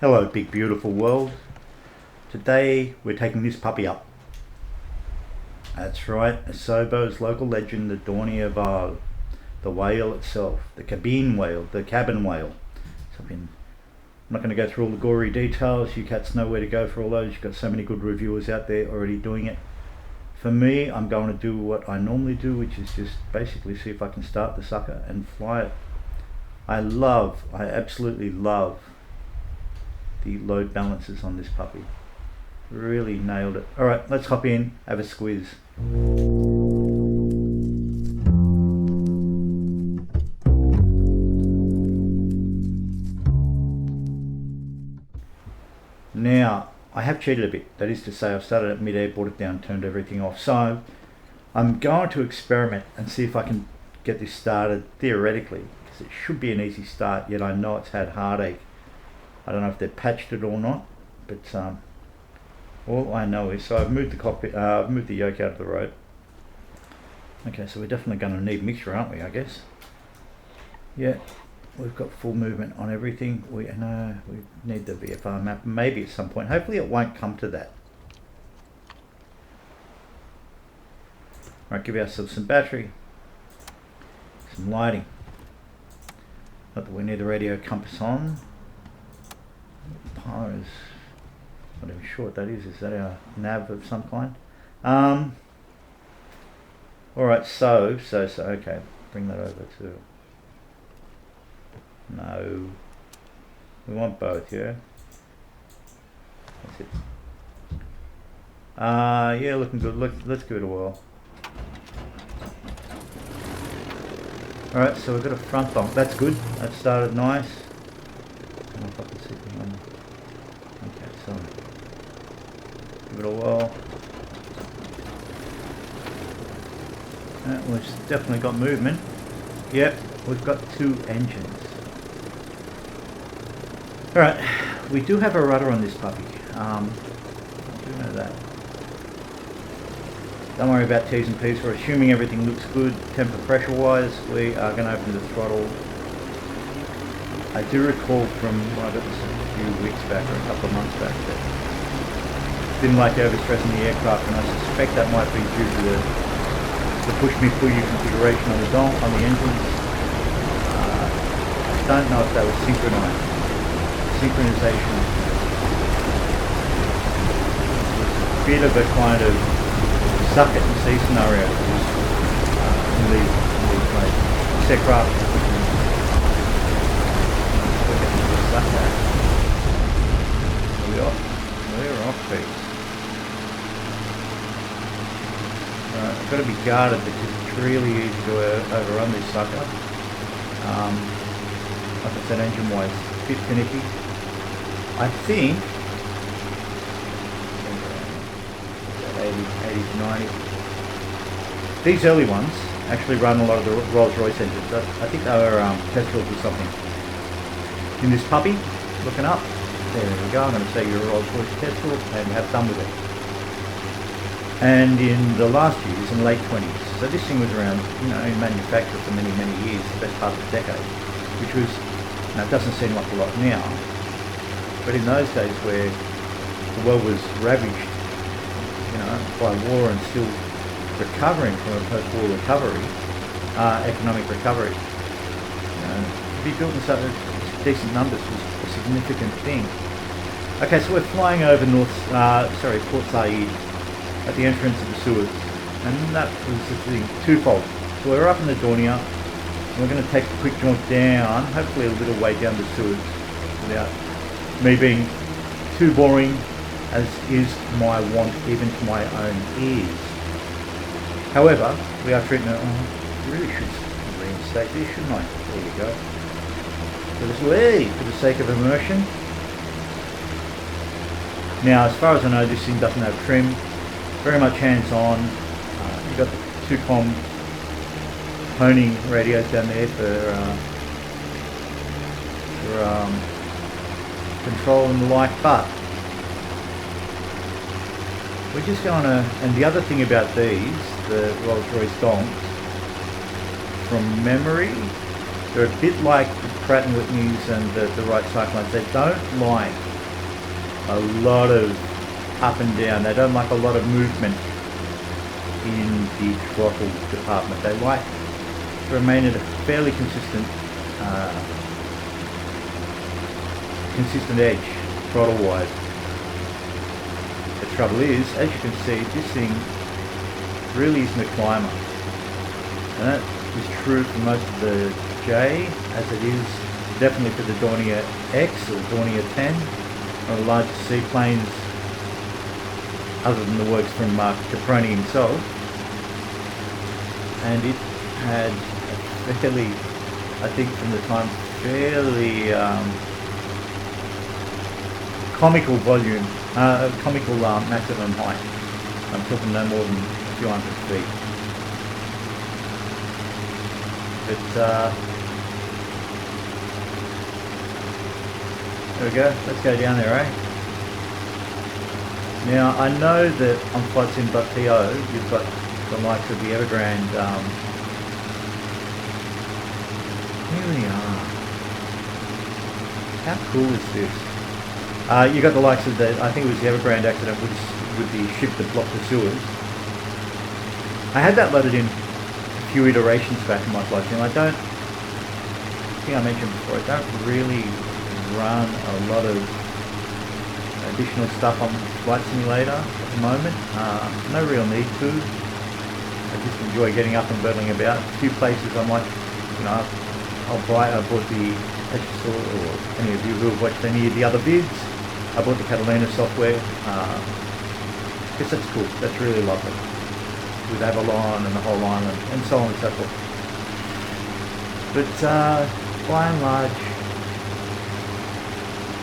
Hello big beautiful world. Today we're taking this puppy up. That's right, Asobo's local legend, the Dornier whale, the whale itself, the cabin whale, the cabin whale. I'm not going to go through all the gory details, you cats know where to go for all those, you've got so many good reviewers out there already doing it. For me, I'm going to do what I normally do, which is just basically see if I can start the sucker and fly it. I absolutely love the load balances on this puppy. Really nailed it. Alright, let's hop in, have a squeeze. Now, I have cheated a bit. That is to say, I've started at mid-air, brought it down, turned everything off. So, I'm going to experiment and see if I can get this started theoretically. Because it should be an easy start, yet I know it's had heartache. I don't know if they've patched it or not, but all I know is, so I've moved the cockpit, I've moved the yoke out of the road. Okay, so we're definitely going to need mixture, aren't we, I guess? Yeah, we've got full movement on everything. We need the VFR map, maybe at some point. Hopefully it won't come to that. Right, give ourselves some battery, some lighting. Not that we need the radio compass on. Power is not even sure what that is. Is that our nav of some kind? Alright, so okay, bring that over to, no, we want both, yeah? That's it. Yeah, looking good. Let's give it a whirl. Alright, so we've got a front bump. That's good. That started nice. Okay, so give it a whirl. We've definitely got movement. Yep, we've got two engines. Alright, we do have a rudder on this puppy. I do know that. Don't worry about T's and P's. We're assuming everything looks good. Temper pressure wise, we are going to open the throttle. I do recall from, well, I got this a few weeks back or a couple of months back, that didn't like overstressing the aircraft, and I suspect that might be due to the push-me-pull-you configuration on the engines. I don't know if that was synchronized. Synchronization was a bit of a kind of suck it and see scenario in these aircraft. We're off base. I've got to be guarded because it's really easy to overrun this sucker. Like I said, engine wise, a bit finicky. I think 80 to 90. These early ones actually run a lot of the Rolls-Royce engines. I think they were Teslas or something. In this puppy, looking up, there we go, I'm going to say you're a Rolls-Royce Tesla and have done with it. And in the last years, in the late 20s, so this thing was around, in manufacture for many, many years, the best part of a decade, which was, it doesn't seem like a lot now, but in those days where the world was ravaged, by war and still recovering from a post-war recovery, economic recovery, to be built in such decent numbers was a significant thing. Okay, so we're flying over Port Said at the entrance of the Suez, and that was the thing, twofold. So we're up in the Dornier, and we're going to take a quick jaunt down, hopefully a little way down the Suez, without me being too boring, as is my want even to my own ears. However, we are treating it, I really should reinstate this, shouldn't I? There you go. For the sake of immersion. Now, as far as I know, this thing doesn't have trim. Very much hands-on. You've got the 2-com honing radios down there for control and the like, but we're just going to, and the other thing about these, the Rolls-Royce donks, from memory, they're a bit like the Pratt & Whitneys and the Wright Cyclones. They don't like a lot of up and down. They don't like a lot of movement in the throttle department. They like to remain at a fairly consistent edge throttle wise. The trouble is, as you can see, this thing really isn't a climber, and that is true for most of the J, as it is definitely for the Dornier X or Dornier 10, one of the largest seaplanes other than the works from Caproni himself. And it had a fairly, I think from the time, fairly comical volume, comical maximum height. I'm talking no more than a few hundred feet. But there we go, let's go down there, eh? Now I know that on flightsim.to you've got the likes of the Evergrande, here we are. How cool is this? You got the likes of the, I think it was the Evergrande accident with the ship that blocked the Suez. I had that loaded in a few iterations back in my flight sim. I think I mentioned before, I don't really run a lot of additional stuff on Flight Simulator at the moment. No real need to. I just enjoy getting up and burtling about. A few places I might, I bought the, as you saw, or any of you who have watched any of the other vids, I bought the Catalina software. Guess that's cool. That's really lovely. With Avalon and the whole island and so on and so forth. But by and large,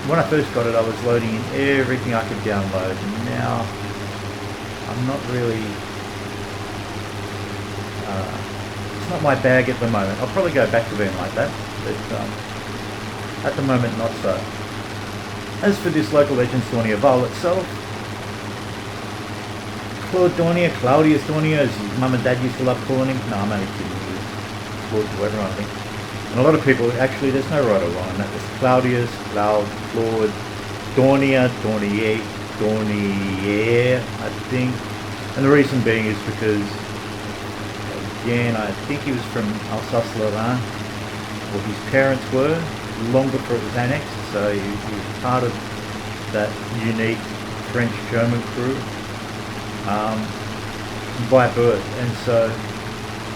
when I first got it, I was loading in everything I could download, and now I'm not really, it's not my bag at the moment. I'll probably go back to being like that, but at the moment not so. As for this local Legends Dornier Vole itself, Claude Dornier, Claudius Dornier, as his mum and dad used to love calling him. No, I'm only kidding. Claude to everyone, I think. And a lot of people, actually, there's no right or wrong. That was Claudius, Claude, Dornier, Dornier, Dornier, I think. And the reason being is because, again, I think he was from Alsace-Lorraine, or his parents were, long before it was annexed. So he was part of that unique French-German crew by birth. And so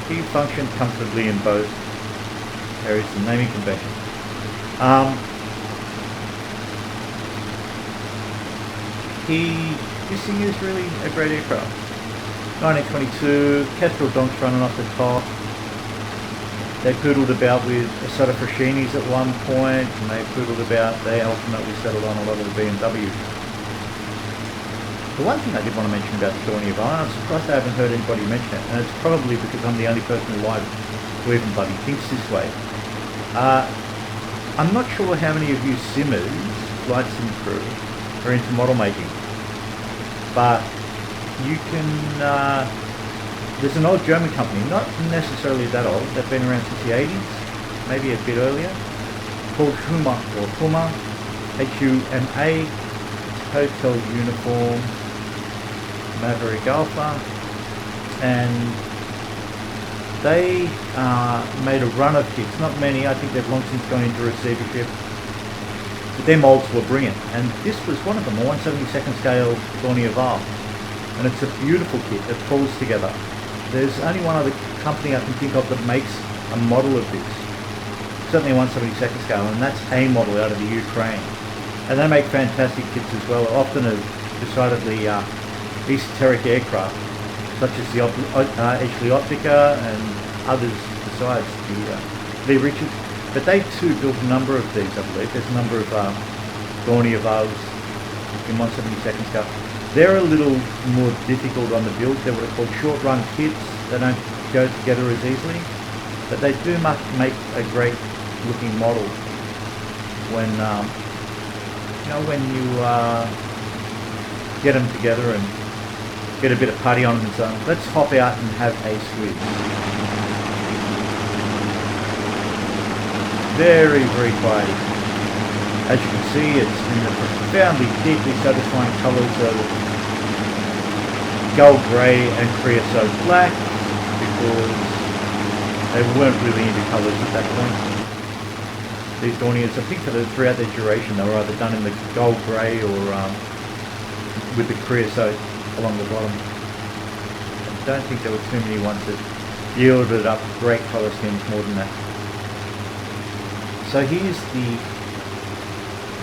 he functioned comfortably in both areas of naming convention. This thing is really a great aircraft. 1922, Kestrel donks running off the top. They poodled about with Asobo Frascinis at one point, and they poodled about, they ultimately settled on a lot of the BMWs. The one thing I did want to mention about the Dornier Vole, and I'm surprised I haven't heard anybody mention it, and it's probably because I'm the only person alive who even bloody thinks this way. I'm not sure how many of you simmers, flight sim crew, are into model making, but you can, there's an old German company, not necessarily that old, they've been around since the 80s, maybe a bit earlier, called Huma, or Huma, H-U-M-A, Hotel Uniform, Maverick Alpha, and they made a run of kits, not many, I think they've long since gone into receivership, but their molds were brilliant, and this was one of them, a 1/72nd scale Dornier Vole, and it's a beautiful kit that pulls together. There's only one other company I can think of that makes a model of this, certainly 1/72nd scale, and that's a model out of the Ukraine, and they make fantastic kits as well, often of decidedly esoteric aircraft, such as the Edgeley Optica and others besides the Richards. But they too built a number of these, I believe. There's a number of Dornier Voles in 1/72nd scale. They're a little more difficult on the build. They're what are called short run kits. They don't go together as easily, but they do make a great looking model when when you get them together and get a bit of putty on them and so on. Let's hop out and have a switch. Very, very quiet. As you can see, it's in the profoundly, deeply satisfying colours of gold grey and creosote black, because they weren't really into colours at that point. These Dorniers, I think throughout their duration, they were either done in the gold grey or with the creosote along the bottom. I don't think there were too many ones that yielded up great colour schemes more than that. So here's the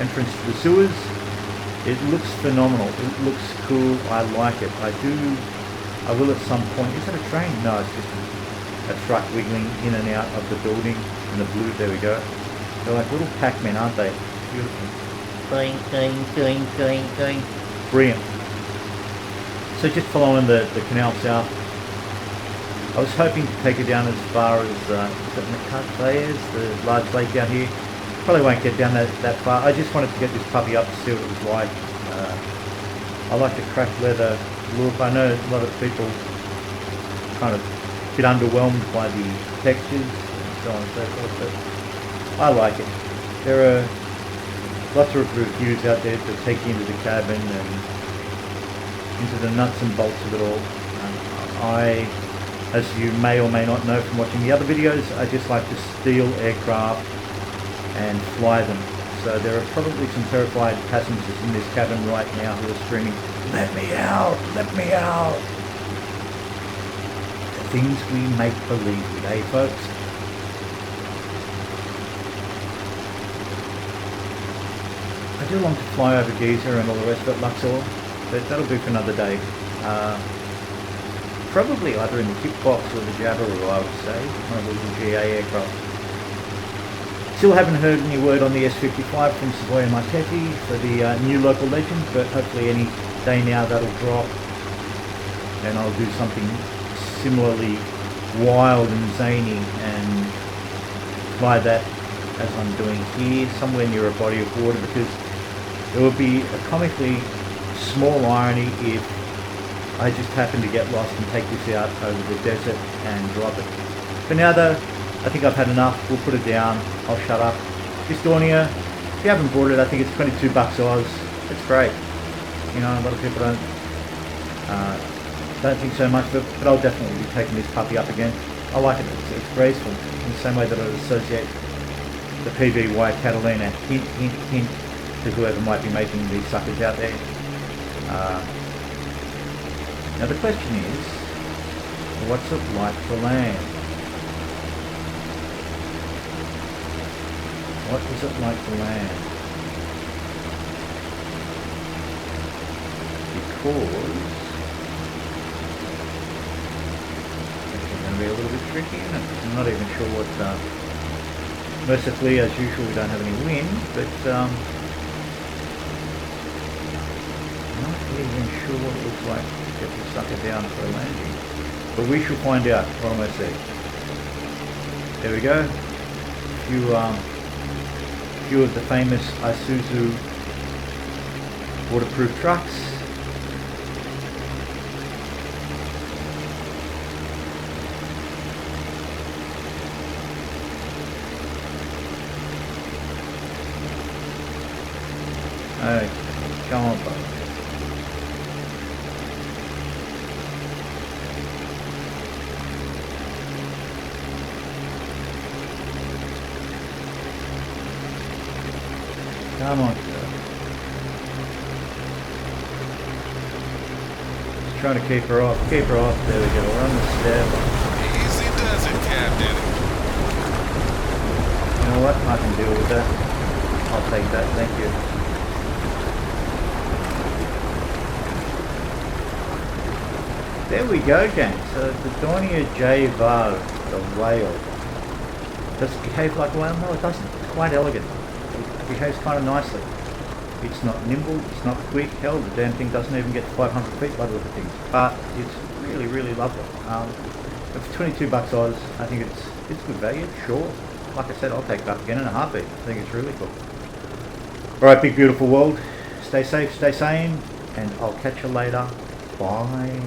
entrance to the Suez. It looks phenomenal. It looks cool. I like it. I will at some point. Is that a train? No, it's just a truck wiggling in and out of the building in the blue. There we go. They're like little Pac-Men, aren't they? Beautiful. Going, going, going, going, going. Brilliant. So just following the canal south. I was hoping to take it down as far as There's the large lake down here. Probably won't get down that far. I just wanted to get this puppy up to see what it was like. I like the cracked leather look. I know a lot of people kind of get underwhelmed by the textures and so on and so forth, but I like it. There are lots of reviews out there to take you into the cabin and into the nuts and bolts of it all. I, as you may or may not know from watching the other videos, I just like to steal aircraft and fly them. So there are probably some terrified passengers in this cabin right now who are screaming, "Let me out! Let me out!" The things we make believe with, eh, folks? I do long to fly over Giza and all the rest of it, Luxor, but that'll do for another day. Probably either in the kickbox or the Jabiru, I would say, one of those GA aircraft. Still haven't heard any word on the S55 from Savoy Marchetti for the new local legend, but hopefully any day now that'll drop and I'll do something similarly wild and zany and fly that as I'm doing here, somewhere near a body of water, because it would be a comically small irony if I just happen to get lost and take this out over the desert and drop it. For now though, I think I've had enough. We'll put it down. I'll shut up. This Dornier, if you haven't bought it, I think it's $22 Oz. It's great. You know, a lot of people don't think so much, but I'll definitely be taking this puppy up again. I like it. It's graceful in the same way that I associate the PVY Catalina. Hint, hint, hint to whoever might be making these suckers out there. Now the question is, what's it like to land? What is it like to land? Because it's going to be a little bit tricky, isn't it? I'm not even sure what... mercifully, as usual, we don't have any wind, but I'm not even sure what it looks like to get the sucker down for a landing. But we shall find out. What am I saying? There we go. Few of the famous Isuzu waterproof trucks. Okay, come on, buddy. Come on, girl. Just trying to keep her off. Keep her off. There we go. We're on the step. Easy does it, Captain. You know what? I can deal with that. I'll take that. Thank you. There we go, gang. So the Dornier J Val, the whale. Does it behave like a whale? No, it doesn't. It's quite elegant. It behaves kind of nicely. It's not nimble, it's not quick. Hell, the damn thing doesn't even get to 500 feet by the look of things. But it's really, really lovely. But for $22 Oz, I think it's good value, sure. Like I said, I'll take it up again in a heartbeat. I think it's really cool. Alright, big beautiful world. Stay safe, stay sane, and I'll catch you later. Bye.